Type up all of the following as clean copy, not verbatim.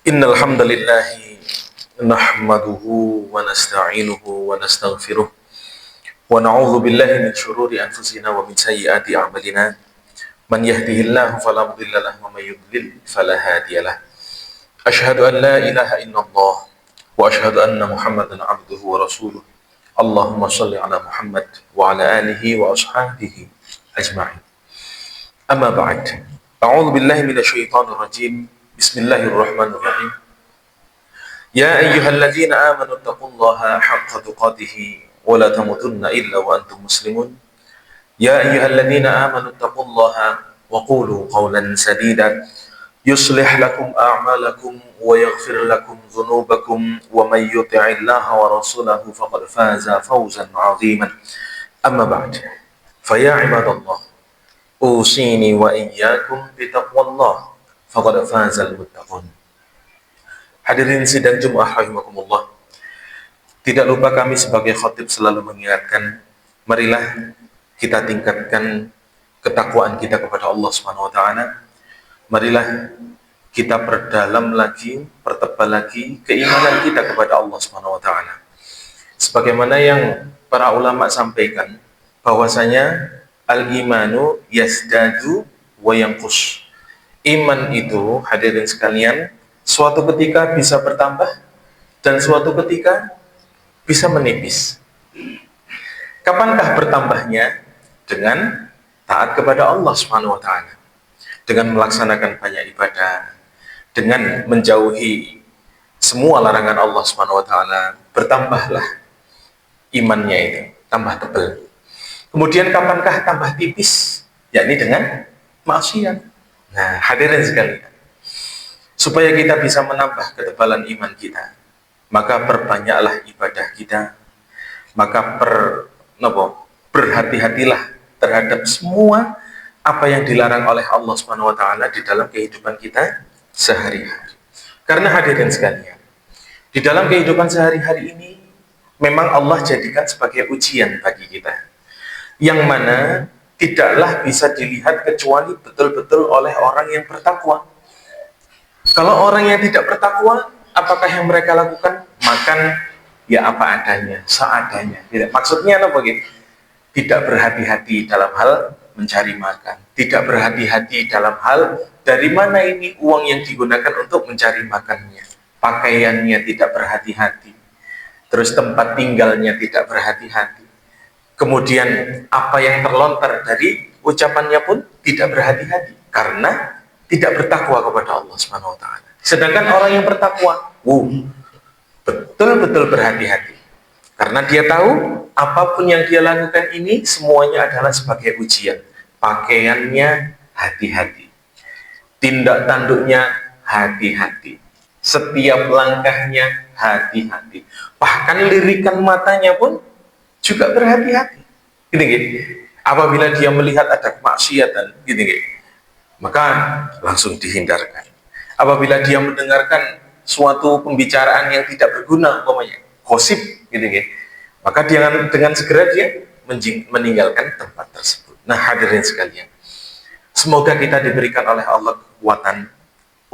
Innal hamdalillah nahmaduhu wa nasta'inuhu wa nastaghfiruh wa na'udzu billahi min shururi anfusina wa min sayyiati a'malina. Man yahdihillahu fala mudilla lahu wa may yudlil fala hadiyalah. Asyhadu an la ilaha illallah wa asyhadu anna Muhammadan 'abduhu wa rasuluh. Allahumma shalli ala Muhammad wa ala alihi wa ashabihi ajma'in. Amma ba'd. A'udzu billahi minasy syaithanir rajim. Bismillahirrahmanirrahim. Ya ayyuhalladzina amanu taqullaha haqqa tuqatih wa la tamutunna illa wa antum muslimun. Ya ayyuhalladzina amanu taqullaha wa qulu qawlan sadida yuslih lakum a'malakum wa yaghfir lakum dhunubakum wa may yuti'illaha wa rasulahu faqad faza fawzan 'aziman. Amma ba'd. Fa ya ibadallah, usini wa iyyakum bitaqwallah faqad fazal muttaqun. Hadirin sidang Jumat rahimakumullah. Tidak lupa kami sebagai khatib selalu mengingatkan, marilah kita tingkatkan ketakwaan kita kepada Allah Subhanahu wa taala. Marilah kita perdalam lagi, pertebal lagi keimanan kita kepada Allah Subhanahu wa taala. Sebagaimana yang para ulama sampaikan bahwasanya al-imanu yasdadu wa yanqus. Iman itu, hadirin sekalian, suatu ketika bisa bertambah dan suatu ketika bisa menipis. Kapankah bertambahnya? Dengan taat kepada Allah Subhanahu wa taala, dengan melaksanakan banyak ibadah, dengan menjauhi semua larangan Allah Subhanahu wa taala, bertambahlah imannya itu, tambah tebal. Kemudian kapankah tambah tipis? Yakni dengan maksiat. Nah, hadirin sekalian, supaya kita bisa menambah ketebalan iman kita, maka perbanyaklah ibadah kita, maka berhati-hatilah terhadap semua apa yang dilarang oleh Allah Subhanahu wa taala di dalam kehidupan kita sehari-hari. Karena hadirin sekalian, di dalam kehidupan sehari-hari ini memang Allah jadikan sebagai ujian bagi kita, yang mana tidaklah bisa dilihat kecuali betul-betul oleh orang yang bertakwa. Kalau orang yang tidak bertakwa, apakah yang mereka lakukan? Makan ya apa adanya, seadanya. Maksudnya apa begitu? Tidak berhati-hati dalam hal mencari makan, tidak berhati-hati dalam hal dari mana ini uang yang digunakan untuk mencari makannya, pakaiannya tidak berhati-hati, terus tempat tinggalnya tidak berhati-hati. Kemudian apa yang terlontar dari ucapannya pun tidak berhati-hati karena tidak bertakwa kepada Allah Subhanahu wa taala. Sedangkan orang yang bertakwa, betul-betul berhati-hati. Karena dia tahu apapun yang dia lakukan ini semuanya adalah sebagai ujian. Pakaiannya hati-hati. Tindak tanduknya hati-hati. Setiap langkahnya hati-hati. Bahkan lirikan matanya pun juga berhati-hati. Gini. Apabila dia melihat ada kemaksiatan, gini. Maka langsung dihindarkan. Apabila dia mendengarkan suatu pembicaraan yang tidak berguna, umpamanya gosip, maka dengan segera dia meninggalkan tempat tersebut. Nah, hadirin sekalian, semoga kita diberikan oleh Allah kekuatan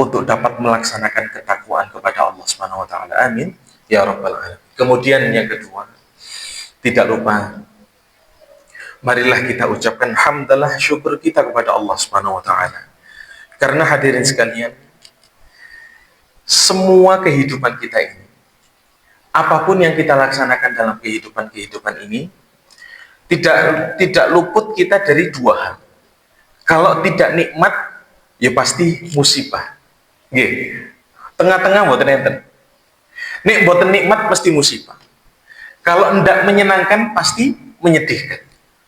untuk dapat melaksanakan ketakwaan kepada Allah Subhanahu wa taala. Amin ya rabbal alamin. Kemudian yang kedua, tidak lupa, marilah kita ucapkan hamdalah, syukur kita kepada Allah Subhanahu wa taala. Karena hadirin sekalian, semua kehidupan kita ini, apapun yang kita laksanakan dalam kehidupan ini, tidak luput kita dari dua hal. Kalau tidak nikmat, ya pasti musibah. Tengah-tengah mboten enten. Nek mboten nikmat pasti musibah. Kalau hendak menyenangkan pasti menyedihkan.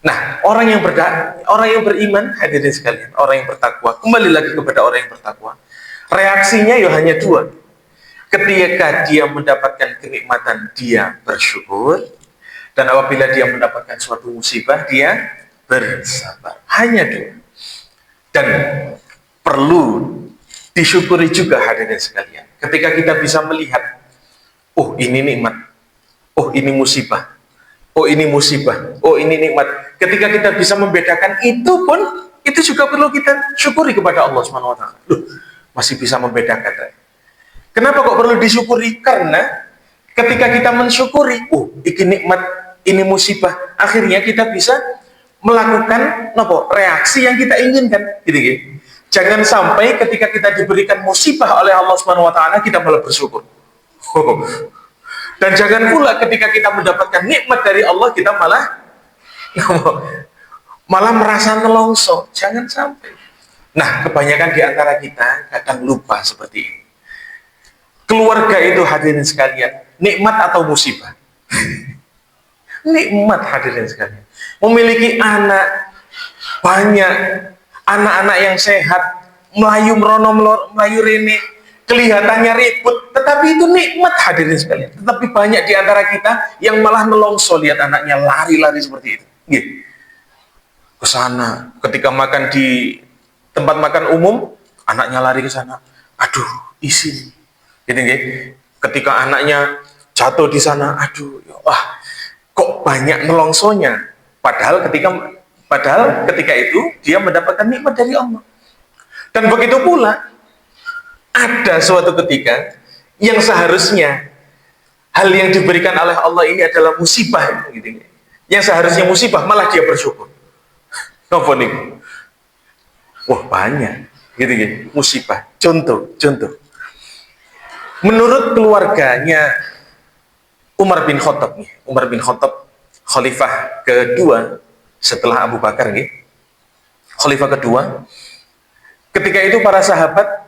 Nah, orang yang beriman, hadirin sekalian, orang yang bertakwa, kembali lagi kepada orang yang bertakwa, reaksinya ya hanya dua. Ketika dia mendapatkan kenikmatan, dia bersyukur, dan apabila dia mendapatkan suatu musibah, dia bersabar. Hanya dua. Dan perlu disyukuri juga, hadirin sekalian, ketika kita bisa melihat, oh ini nikmat, oh ini musibah, oh ini musibah, oh ini nikmat. Ketika kita bisa membedakan itu pun, itu juga perlu kita syukuri kepada Allah Subhanahu wa taala. Loh, masih bisa membedakan. Kenapa kok perlu disyukuri? Karena ketika kita mensyukuri, oh, ini nikmat, ini musibah, akhirnya kita bisa melakukan reaksi yang kita inginkan, gitu. Jangan sampai ketika kita diberikan musibah oleh Allah Subhanahu wa taala kita malah bersyukur. Dan jangan pula ketika kita mendapatkan nikmat dari Allah kita malah merasa nelongso. Jangan sampai. Nah, kebanyakan di antara kita kadang lupa seperti ini. Keluarga itu hadirin sekalian, nikmat atau musibah? Nikmat hadirin sekalian. Memiliki anak banyak, anak-anak yang sehat, melayu merono melayu rene, kelihatannya ribut, tetapi itu nikmat hadirin sekalian. Tetapi banyak di antara kita yang malah nelongso lihat anaknya lari-lari seperti itu. Ke sana, ketika makan di tempat makan umum, anaknya lari ke sana. Aduh, isin. Gitu, ketika anaknya jatuh di sana, aduh, wah, kok banyak nelongsonya. Padahal ketika itu dia mendapatkan nikmat dari Allah. Dan begitu pula ada suatu ketika yang seharusnya hal yang diberikan oleh Allah ini adalah musibah, gitu. Yang seharusnya musibah malah dia bersyukur. Napa niku? Wah, banyak, gitu. Musibah. Contoh. Menurut keluarganya Umar bin Khattab, khalifah kedua setelah Abu Bakar, khalifah kedua. Ketika itu para sahabat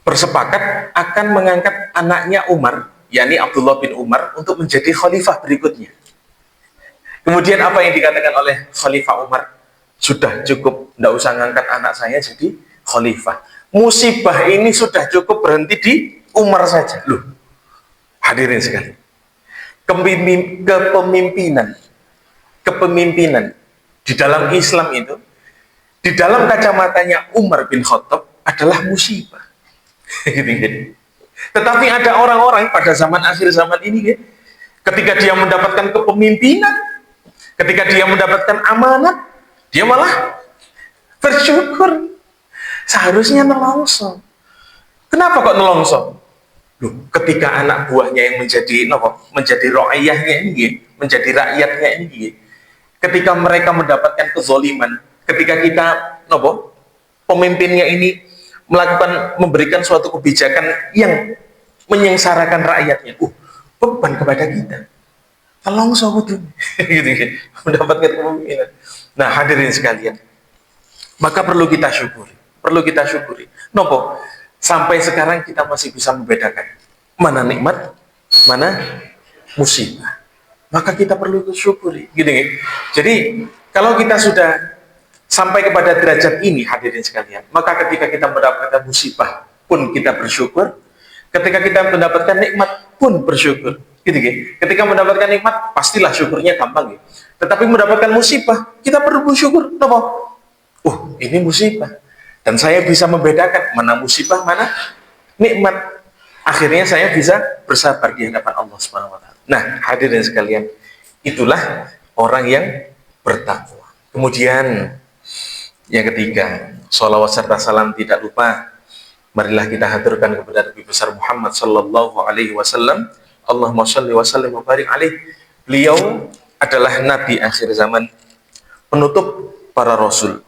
bersepakat akan mengangkat anaknya Umar, yakni Abdullah bin Umar, untuk menjadi khalifah berikutnya. Kemudian apa yang dikatakan oleh Khalifah Umar? Sudah cukup, tidak usah ngangkat anak saya jadi khalifah. Musibah ini sudah cukup berhenti di Umar saja. Loh, hadirin sekali. Kepemimpinan di dalam Islam itu, di dalam kacamatanya Umar bin Khattab adalah musibah. Tetapi ada orang-orang pada akhir zaman ini, ketika dia mendapatkan kepemimpinan, ketika dia mendapatkan amanat, dia malah bersyukur. Seharusnya nelongso. Kenapa kok nelongso? Loh, ketika anak buahnya yang menjadi ra'iyahnya ini, menjadi rakyatnya ini, ketika mereka mendapatkan kezoliman, ketika kita pemimpinnya ini memberikan suatu kebijakan yang menyengsarakan rakyatnya, beban kepada kita. Nelongso betul. Mendapatkan kepemimpinan. Nah, hadirin sekalian, maka perlu kita syukuri. Sampai sekarang kita masih bisa membedakan mana nikmat, mana musibah. Maka kita perlu syukuri, Jadi, kalau kita sudah sampai kepada derajat ini, hadirin sekalian, maka ketika kita mendapatkan musibah pun kita bersyukur, ketika kita mendapatkan nikmat pun bersyukur, Ketika mendapatkan nikmat, pastilah syukurnya gampang, Tetapi mendapatkan musibah, kita perlu bersyukur, ini musibah. Dan saya bisa membedakan mana musibah, mana nikmat. Akhirnya saya bisa bersabar di hadapan Allah Subhanahu wa taala. Nah, hadirin sekalian, itulah orang yang bertakwa. Kemudian yang ketiga, sholawat serta salam tidak lupa marilah kita haturkan kepada Nabi besar Muhammad sallallahu alaihi wasallam. Allahumma shalli wa sallim wa barik alaihi. Beliau adalah nabi akhir zaman, penutup para rasul,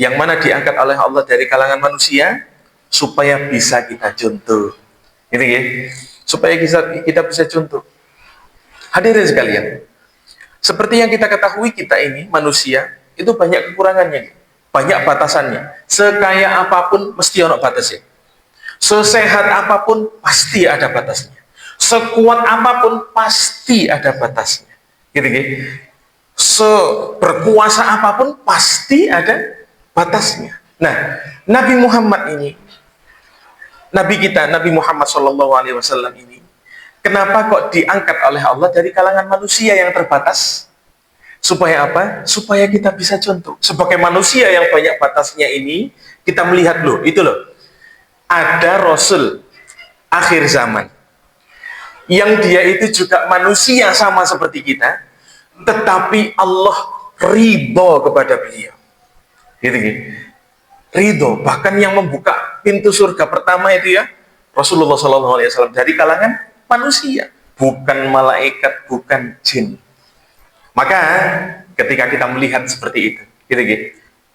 yang mana diangkat oleh Allah dari kalangan manusia supaya bisa kita contoh. Supaya kita bisa contoh. Hadirin sekalian, seperti yang kita ketahui, kita ini manusia itu banyak kekurangannya, banyak batasannya. Sekaya apapun mesti ada batasnya. Sesehat apapun pasti ada batasnya. Sekuat apapun pasti ada batasnya. Seberkuasa apapun pasti ada batasnya. Nah, Nabi Muhammad ini, Nabi kita, Nabi Muhammad SAW ini, kenapa kok diangkat oleh Allah dari kalangan manusia yang terbatas? Supaya apa? Supaya kita bisa contoh. Sebagai manusia yang banyak batasnya ini, kita melihat ada Rasul akhir zaman, yang dia itu juga manusia sama seperti kita, tetapi Allah ridho kepada beliau. Ridho, bahkan yang membuka pintu surga pertama itu ya Rasulullah SAW dari kalangan manusia, bukan malaikat, bukan jin. Maka ketika kita melihat seperti itu,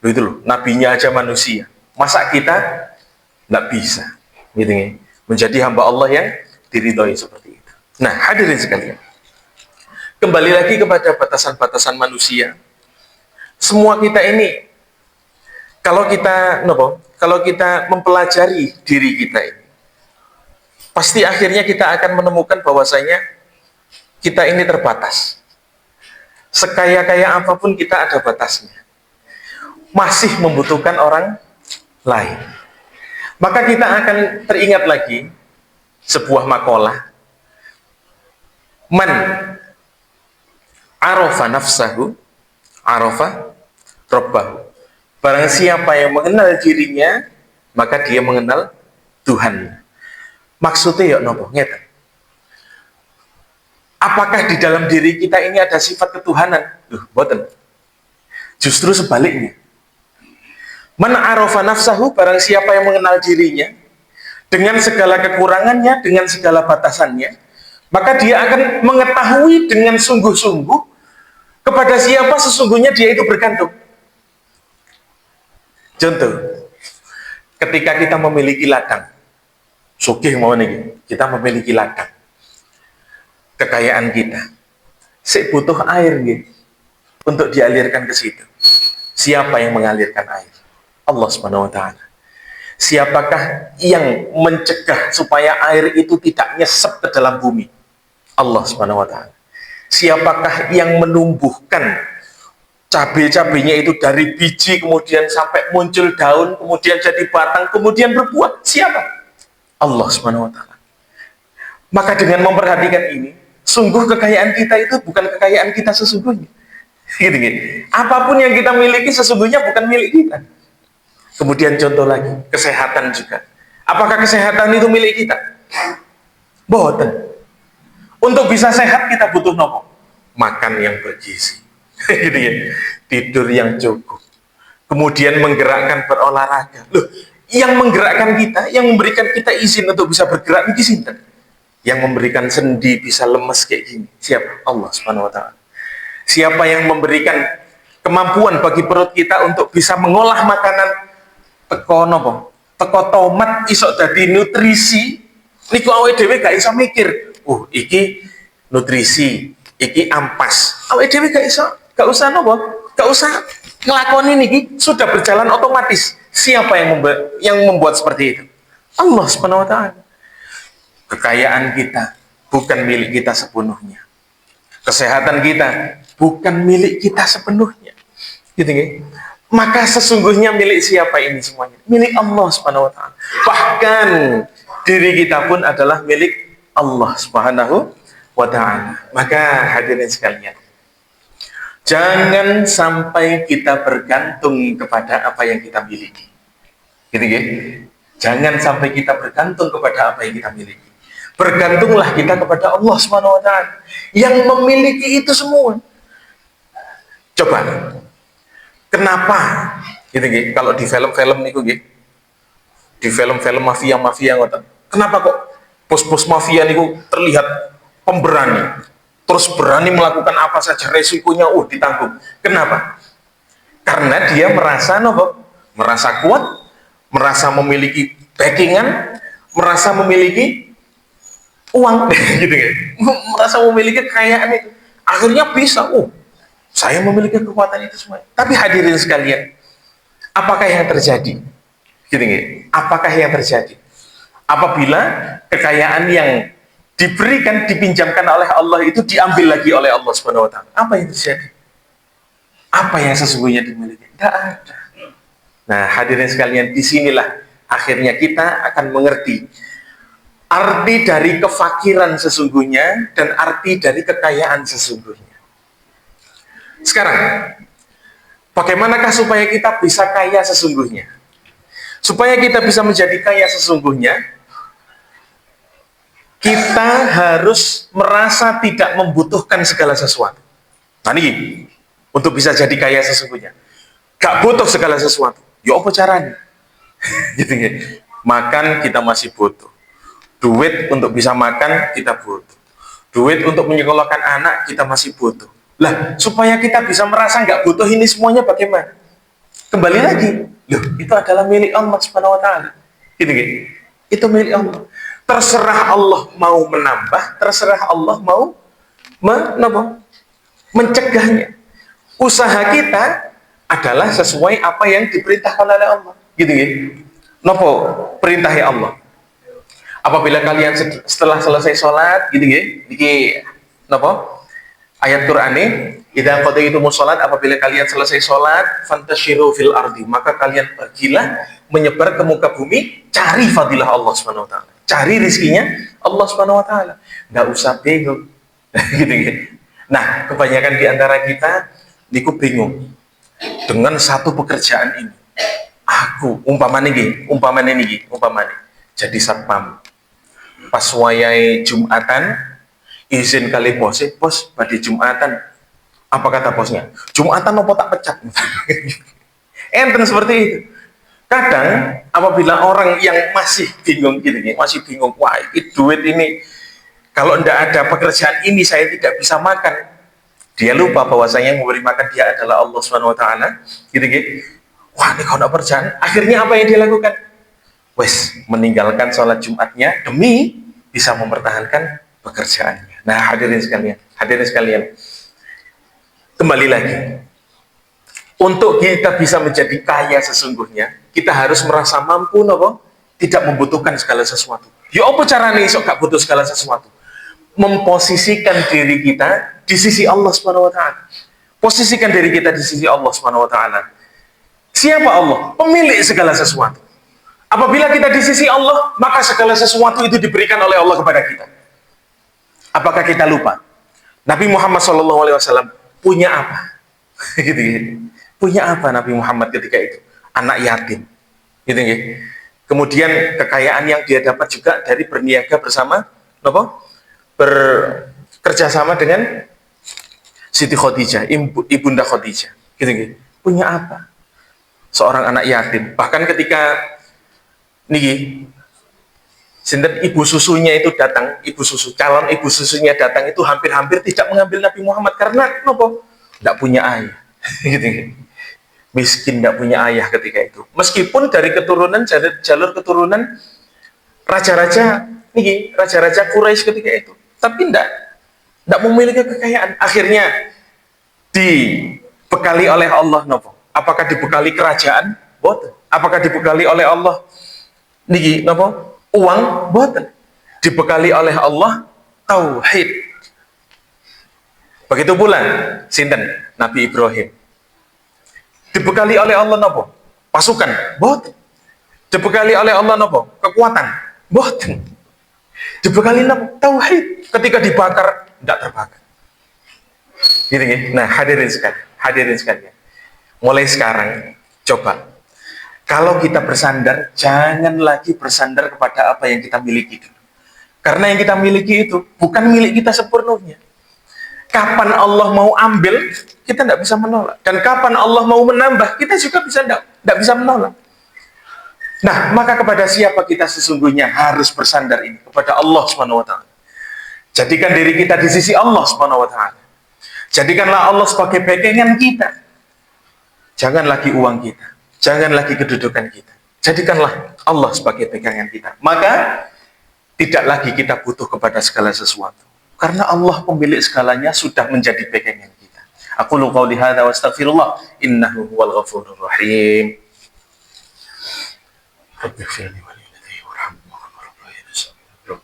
itu loh, nabinya aja manusia, masa kita nggak bisa, menjadi hamba Allah yang diridhoi seperti itu. Nah, hadirin sekalian, kembali lagi kepada batasan-batasan manusia. Semua kita ini, kalau kita mempelajari diri kita ini, pasti akhirnya kita akan menemukan bahwasanya kita ini terbatas. Sekaya-kaya apapun kita ada batasnya. Masih membutuhkan orang lain. Maka kita akan teringat lagi sebuah makalah. Man arafa nafsahu arafa rabbahu. Barang siapa yang mengenal dirinya, maka dia mengenal Tuhan. Maksudnya ya nopo ngeten. Apakah di dalam diri kita ini ada sifat ketuhanan? Boten. Justru sebaliknya. Man arafa nafsahu, barang siapa yang mengenal dirinya dengan segala kekurangannya, dengan segala batasannya, maka dia akan mengetahui dengan sungguh-sungguh kepada siapa sesungguhnya dia itu bergantung. Contoh, ketika kita memiliki ladang, sugih mau nih, kita memiliki ladang, kekayaan kita, butuh air gitu, untuk dialirkan ke situ. Siapa yang mengalirkan air? Allah Subhanahu Wa Taala. Siapakah yang mencegah supaya air itu tidak nyesep ke dalam bumi? Allah Subhanahu Wa Taala. Siapakah yang menumbuhkan cabai-cabainya itu dari biji kemudian sampai muncul daun, kemudian jadi batang, kemudian berbuah? Siapa? Allah Subhanahu Wa Taala. Maka dengan memperhatikan ini, sungguh kekayaan kita itu bukan kekayaan kita sesungguhnya. Apapun yang kita miliki sesungguhnya bukan milik kita. Kemudian contoh lagi, kesehatan juga. Apakah kesehatan itu milik kita? Boten. Untuk bisa sehat kita butuh nopo? Makan yang bergizi. Tidur yang cukup. Kemudian menggerakkan, berolahraga. Loh, yang menggerakkan kita, yang memberikan kita izin untuk bisa bergerak ini sinten? Yang memberikan sendi bisa lemes kayak gini. Siapa? Allah Subhanahu Wa Taala. Siapa yang memberikan kemampuan bagi perut kita untuk bisa mengolah makanan teko nopo? Teko tomat iso dadi nutrisi. Niku awake dhewe gak iso mikir. Iki nutrisi, iki ampas. Awake dhewe gak iso, gak usah nopo? Gak usah ngelakoni niki, sudah berjalan otomatis. Siapa yang membuat seperti itu? Allah Subhanahu Wa Taala. Kekayaan kita bukan milik kita sepenuhnya. Kesehatan kita bukan milik kita sepenuhnya. Gitu nggih. Maka sesungguhnya milik siapa ini semuanya? Milik Allah Subhanahu Wa Taala. Bahkan diri kita pun adalah milik Allah Subhanahu Wa Taala. Maka hadirin sekalian, jangan sampai kita bergantung kepada apa yang kita miliki. Gitu nggih. Jangan sampai kita bergantung kepada apa yang kita miliki. Bergantunglah kita kepada Allah Subhanahu Wa Taala yang memiliki itu semua. Coba, kenapa? Gitu, kalau di film-film niku, di film-film mafia ngoten, kenapa kok bos-bos mafia niku terlihat pemberani, terus berani melakukan apa saja resikonya, ditanggung. Kenapa? Karena dia merasa merasa kuat, merasa memiliki backingan, merasa memiliki uang, gitu ya, merasa memiliki kekayaan itu, akhirnya bisa, saya memiliki kekuatan itu semua. Tapi hadirin sekalian, apakah yang terjadi? Gitu ya, apakah yang terjadi apabila kekayaan yang diberikan, dipinjamkan oleh Allah itu diambil lagi oleh Allah Subhanahu Wa Taala? Apa yang terjadi? Apa yang sesungguhnya dimiliki? Tidak ada. Nah, hadirin sekalian, disinilah akhirnya kita akan mengerti arti dari kefakiran sesungguhnya dan arti dari kekayaan sesungguhnya. Sekarang, bagaimanakah supaya kita bisa kaya sesungguhnya? Supaya kita bisa menjadi kaya sesungguhnya, kita harus merasa tidak membutuhkan segala sesuatu. Nah ini, untuk bisa jadi kaya sesungguhnya, gak butuh segala sesuatu. Ya apa caranya? Gitu ya. Makan kita masih butuh. Duit untuk bisa makan kita butuh. Duit untuk menyekolahkan anak kita masih butuh. Lah, supaya kita bisa merasa nggak butuh ini semuanya bagaimana? Kembali lagi, loh, itu adalah milik Allah Subhanahu wa taala. Gitu, gitu. Itu milik Allah. Terserah Allah mau menambah, terserah Allah mau mencegahnya. Usaha kita adalah sesuai apa yang diperintahkan oleh Allah. Gitu, gitu. Nopo perintahnya Allah. Apabila kalian setelah selesai sholat, gitu, gitu. Nopo ayat Quran ini, idza qadaytumus sholat, apabila kalian selesai sholat, fantashiru fil ardi, maka kalian pergilah menyebar ke muka bumi, cari fadilah Allah Subhanahu wa taala. Cari rizkinya Allah Subhanahu wa taala. Enggak usah bingung. Gitu, gitu. Nah, kebanyakan di antara kita niku bingung dengan satu pekerjaan ini. Aku umpamane jadi satpam. Pas wayai Jumatan, izin kali bos pada Jumatan. Apa kata bosnya? Jumatan apa tak pecat? Enten seperti itu. Kadang apabila orang yang masih bingung masih bingung, wah ini duit ini, kalau tidak ada pekerjaan ini saya tidak bisa makan. Dia lupa bahwasanya yang memberi makan dia adalah Allah Subhanahu wa taala. Gitu. Wah, ini kalau pekerjaan, akhirnya apa yang dia lakukan? Wes, meninggalkan sholat Jumatnya demi bisa mempertahankan pekerjaannya. Nah, hadirin sekalian, kembali lagi. Untuk kita bisa menjadi kaya sesungguhnya, kita harus merasa mampu, tidak membutuhkan segala sesuatu. Ya apa caranya iso gak butuh segala sesuatu? Memposisikan diri kita di sisi Allah Subhanahu wa taala. Posisikan diri kita di sisi Allah Subhanahu wa taala. Siapa Allah? Pemilik segala sesuatu. Apabila kita di sisi Allah, maka segala sesuatu itu diberikan oleh Allah kepada kita. Apakah kita lupa? Nabi Muhammad SAW punya apa? Gitu. Punya apa Nabi Muhammad ketika itu? Anak yatim. Gitu. Kemudian kekayaan yang dia dapat juga dari berniaga bersama, bekerjasama dengan Siti Khadijah, ibunda Khadijah. Gitu. Punya apa? Seorang anak yatim. Bahkan ketika ibu susunya itu datang, calon ibu susunya datang, itu hampir-hampir tidak mengambil Nabi Muhammad karena tidak punya ayah. Gitu. Miskin, tidak punya ayah ketika itu. Meskipun dari jalur keturunan raja-raja Quraisy ketika itu, tapi tidak memiliki kekayaan. Akhirnya dibekali oleh Allah, apakah dibekali kerajaan? Boten. Apakah dibekali oleh Allah uang? Boten. Dibekali oleh Allah tauhid. Begitu pula sinten Nabi Ibrahim. Dibekali oleh Allah pasukan? Boten. Dibekali oleh Allah kekuatan? Boten. Dibekali tauhid. Ketika dibakar tidak terbakar. Gitu. Nah, hadirin sekalian. Mulai sekarang, coba. Kalau kita bersandar, jangan lagi bersandar kepada apa yang kita miliki dulu. Karena yang kita miliki itu bukan milik kita sepenuhnya. Kapan Allah mau ambil, kita tidak bisa menolak. Dan kapan Allah mau menambah, kita juga tidak bisa menolak. Nah, maka kepada siapa kita sesungguhnya harus bersandar ini? Kepada Allah Subhanahu wa taala. Jadikan diri kita di sisi Allah Subhanahu wa taala. Jadikanlah Allah sebagai pegangan kita. Jangan lagi uang kita, jangan lagi kedudukan kita. Jadikanlah Allah sebagai pegangan kita. Maka tidak lagi kita butuh kepada segala sesuatu. Karena Allah pemilik segalanya sudah menjadi pegangan kita. Aku qouli hadza wa astaghfirullah innahu huwal ghafurur rahim. Rabbighfirli wa li walidayya warhamhuma kama rabbayani shaghira.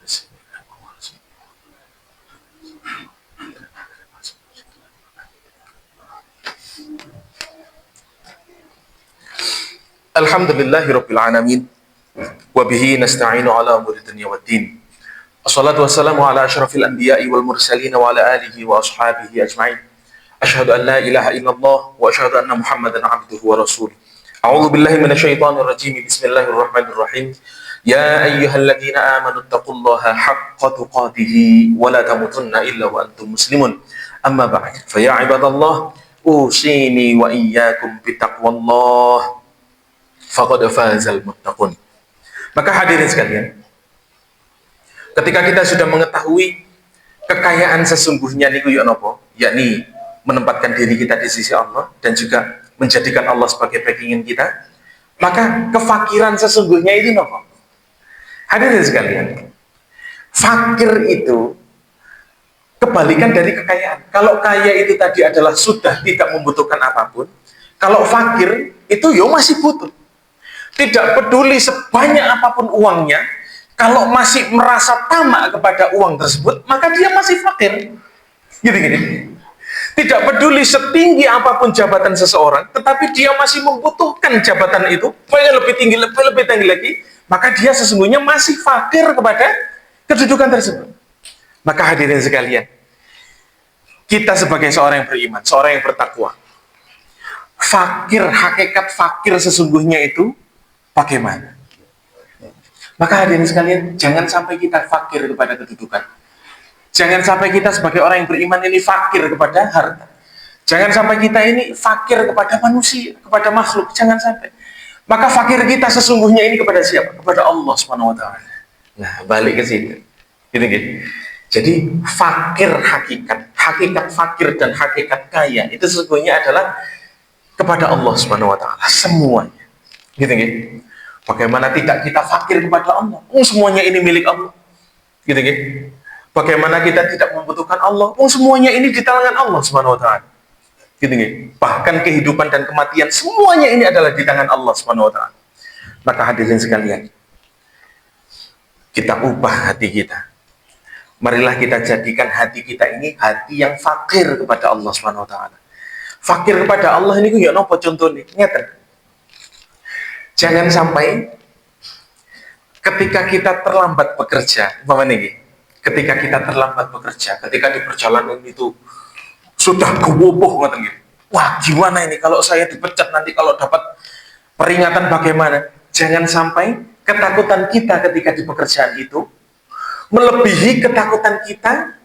Alhamdulillahirabbil alamin wa bihi nasta'inu ala umuri dunya waddin. Wassalatu wassalamu ala asyrafil anbiya'i wal mursalin wa ala alihi wa ashabihi ajma'in. Asyhadu an la ilaha illallah wa asyhadu anna Muhammadan 'abduhu wa rasuluh. A'udzu billahi minasyaitonir rajim. Bismillahirrahmanirrahim. Ya ayyuhalladzina amanu taqullaha haqqa tuqatih wa la tamutunna illa wa antum muslimun. Amma ba'd. Fa ya ibadallah, usini wa iyyakum bittaqwallah. Faqad fazal muttaqun. Maka hadirin sekalian, ketika kita sudah mengetahui kekayaan sesungguhnya niku ya napa, yakni menempatkan diri kita di sisi Allah dan juga menjadikan Allah sebagai backingan kita, maka kefakiran sesungguhnya itu napa? Hadirin sekalian, fakir itu kebalikan dari kekayaan. Kalau kaya itu tadi adalah sudah tidak membutuhkan apapun, kalau fakir itu yo masih butuh. Tidak peduli sebanyak apapun uangnya, kalau masih merasa tamak kepada uang tersebut, maka dia masih fakir. Gini-gini. Tidak peduli setinggi apapun jabatan seseorang, tetapi dia masih membutuhkan jabatan itu, pengen lebih tinggi, lebih tinggi lagi, maka dia sesungguhnya masih fakir kepada kedudukan tersebut. Maka hadirin sekalian, kita sebagai seorang yang beriman, seorang yang bertakwa, fakir, hakikat fakir sesungguhnya itu bagaimana? Maka hadirin sekalian, jangan sampai kita fakir kepada kedudukan. Jangan sampai kita sebagai orang yang beriman ini fakir kepada harta. Jangan sampai kita ini fakir kepada manusia, kepada makhluk. Jangan sampai. Maka fakir kita sesungguhnya ini kepada siapa? Kepada Allah Subhanahu wa taala. Nah, balik ke situ. Gini. Jadi fakir hakikat fakir dan hakikat kaya itu sesungguhnya adalah kepada Allah Subhanahu wa taala semuanya. Gitu. Bagaimana tidak kita fakir kepada Allah? Semuanya ini milik Allah. Gitu. Bagaimana kita tidak membutuhkan Allah? Semuanya ini di tangan Allah Subhanahu wa taala. Gitu. Bahkan kehidupan dan kematian semuanya ini adalah di tangan Allah Subhanahu wa taala. Maka hadirin sekalian, kita ubah hati kita. Marilah kita jadikan hati kita ini hati yang fakir kepada Allah Subhanahu wa taala. Fakir kepada Allah ini ya napa contohnya? Ngeten. Jangan sampai ketika kita terlambat bekerja, umpamanya niki. Ketika kita terlambat bekerja, ketika di perjalanan itu sudah gewoboh ngoten nggih. Wah, gimana ini kalau saya dipecat nanti, kalau dapat peringatan bagaimana? Jangan sampai ketakutan kita ketika di pekerjaan itu melebihi ketakutan kita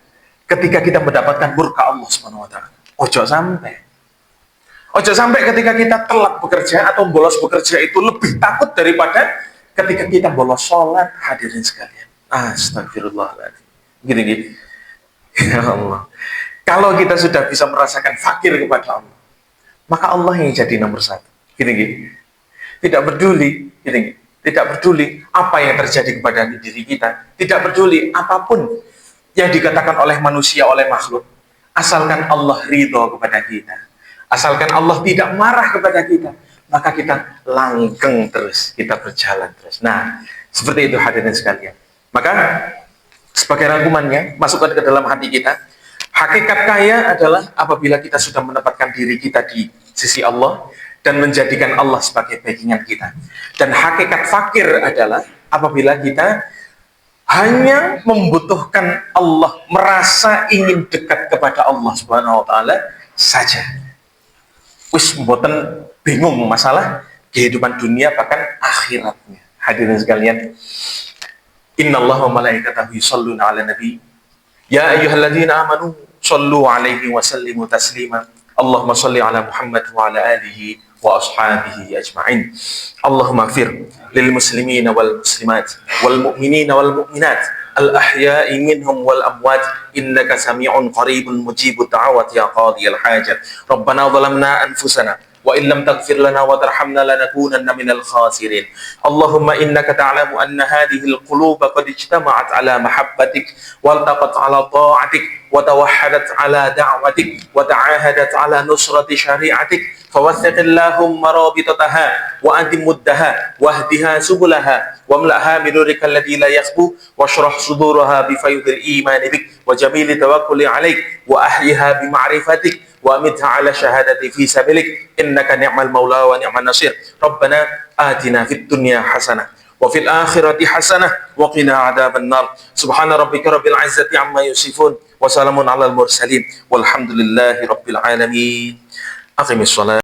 ketika kita mendapatkan murka Allah Subhanahu wa taala. Ojo sampai ketika kita telat bekerja atau bolos bekerja itu lebih takut daripada ketika kita bolos sholat, hadirin sekalian. Astagfirullahaladzim. Gini. Ya Allah. Kalau kita sudah bisa merasakan fakir kepada Allah, maka Allah yang jadi nomor satu. Gini. Tidak peduli, tidak peduli apa yang terjadi kepada diri kita, tidak peduli apapun yang dikatakan oleh manusia, oleh makhluk, asalkan Allah ridho kepada kita, asalkan Allah tidak marah kepada kita, maka kita langgeng terus, kita berjalan terus. Nah, seperti itu hadirin sekalian. Maka sebagai rangkumannya, masukkan ke dalam hati kita, hakikat kaya adalah apabila kita sudah menempatkan diri kita di sisi Allah dan menjadikan Allah sebagai backingan kita. Dan hakikat fakir adalah apabila kita hanya membutuhkan Allah, merasa ingin dekat kepada Allah Subhanahu wa taala saja. Wis mboten bingung masalah kehidupan dunia bahkan akhiratnya. Hadirin sekalian, innallaha wa malaikatahu yusholluna 'alan nabi ya ayyuhalladzina amanu shallu 'alaihi wa sallimu taslima. Allahumma shalli 'ala Muhammad wa 'ala alihi wa ashabihi ajma'in. Allahumma ighfir lil muslimina wal muslimat wal mu'minina wal mu'minat al ahya'i minhum wal amwat innaka sami'un qaribun mujibud da'awat ya qadiyal hajat. Rabbana zalamna anfusana wa in lam taghfir lana wa tarhamna lanakunanna minal khasirin. Allahumma innaka ta'lamu anna hadhihi al-quluba qad ijtama'at ala mahabbatik wa altaqat ala ta'atik wa tawahhadat ala da'watik wa ta'ahadat ala nusrati syari'atik fawathiq Allahumma rabitataha wa antim muddaha wahdiha subulaha wa mla'ha min nurika alladhi la yakhbu washrah suduraha bi faydil iman bik wa jamili tawakkuli alaik wa ahyiha bi ma'rifatik wa amitha ala syahadati fi sabilik innaka ni'mal maula wa ni'man nasir. Rabbana atina fid dunya hasanah wa fil akhirati hasanah wa qina adzaban nar. Subhana rabbika rabbil izzati amma yasifun wa salamun alal mursalin walhamdulillahi rabbil alamin. Aqimis shalah.